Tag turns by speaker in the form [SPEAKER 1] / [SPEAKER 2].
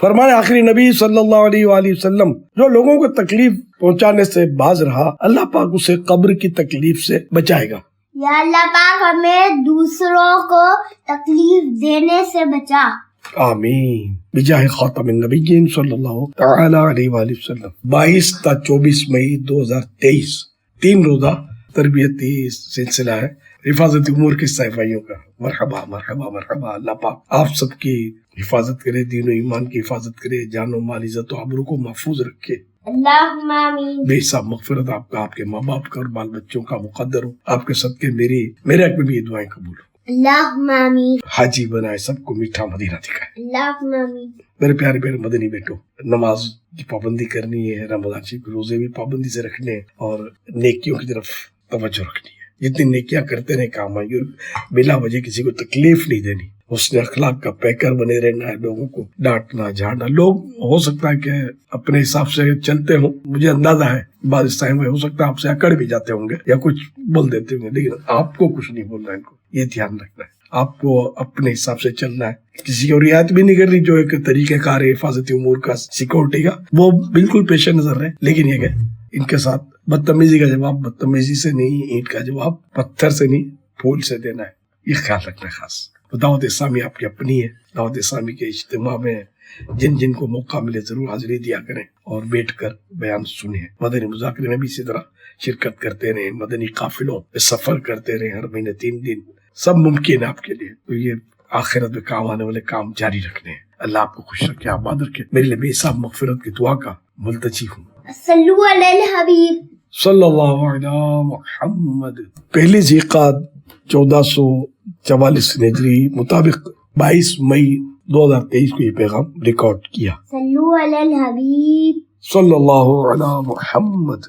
[SPEAKER 1] فرمایا آخری نبی صلی اللہ علیہ وآلہ وسلم جو لوگوں کو تکلیف پہنچانے سے باز رہا، اللہ پاک اسے قبر کی تکلیف سے بچائے گا۔
[SPEAKER 2] یا اللہ پاک ہمیں دوسروں کو تکلیف دینے سے بچا۔
[SPEAKER 1] آمین بجاہ خاتم النبیین صلی اللہ تعالی علیہ وآلہ وسلم۔ 22 تا 24 مئی 2023 3 روزہ تربیتی سلسلہ ہے حفاظت امور کے صحیفائیوں کا۔ مرحبا مرحبا مرحبا۔ اللہ پاک آپ سب کی حفاظت کرے، دین و ایمان کی حفاظت کرے، جان و مال عزت و آبرو کو محفوظ رکھے۔
[SPEAKER 2] اللہم آمین۔
[SPEAKER 1] بے حساب مغفرت آپ کا، آپ کے ماں باپ کا اور بال بچوں کا مقدر ہو۔ آپ کے صدقے میرے حق میں بھی یہ دعائیں قبول ہو۔
[SPEAKER 2] اللہم آمین۔
[SPEAKER 1] حاجی بنائے، سب کو میٹھا مدینہ دکھائے۔
[SPEAKER 2] اللہم آمین۔
[SPEAKER 1] میرے پیارے پیارے مدنی بیٹوں، نماز کی پابندی کرنی ہے، رمضان شریف کے روزے بھی پابندی سے رکھنے ہیں اور نیکیوں کی طرف توجہ رکھنی ہے۔ جتنی نیکیاں کرتے رہے کام آئیں گے، بلا وجہ کسی کو تکلیف نہیں دینی، حسن اخلاق کا پیکر بنے رہنا ہے، لوگوں کو ڈانٹنا جھاڑنا۔ لوگ ہو سکتا ہے کہ اپنے حساب سے چلتے ہوں، مجھے اندازہ ہے بعض ٹائم میں ہو سکتا ہے آپ سے اکڑ بھی جاتے ہوں گے یا کچھ بول دیتے ہوں گے، لیکن آپ کو کچھ نہیں بولنا، ان کو یہ دھیان رکھنا ہے۔ آپ کو اپنے حساب سے چلنا ہے، کسی کو رعایت بھی نہیں کرنی۔ جو ایک طریقہ کار ہے حفاظتی امور کا، سیکورٹی کا، وہ بالکل پیش نظر رہے، لیکن یہ کہ ان کے ساتھ بدتمیزی کا جواب بدتمیزی سے نہیں، اینٹ کا جواب پتھر سے نہیں، پھول سے دینا ہے، یہ خیال رکھنا ہے خاص۔ تو دعوت اسلامی آپ کی اپنی ہے، دعوت اسلامی کے اجتماع میں جن کو موقع ملے ضرور حاضری دیا کریں اور بیٹھ کر بیان سنیں۔ مدنی مذاکرے میں بھی اسی طرح شرکت کرتے رہیں، مدنی قافلوں پہ سفر کرتے رہیں، ہر مہینے 3 دن، سب ممکن ہے آپ کے لیے۔ تو یہ آخرت میں کام آنے والے کام جاری رکھنے ہیں۔ اللہ آپ کو خوش رکھے، آباد رکھے۔ میرے لیے بے حساب مغفرت کی دعا کا ملتجی ہوں۔
[SPEAKER 2] صلو علی الحبیب
[SPEAKER 1] صلی اللہ علی محمد۔ پہلی ذیقعد 1444 ہجری مطابق 22 مئی 2023 کو یہ پیغام ریکارڈ کیا۔
[SPEAKER 2] صلو علی الحبیب
[SPEAKER 1] صلی اللہ علی محمد۔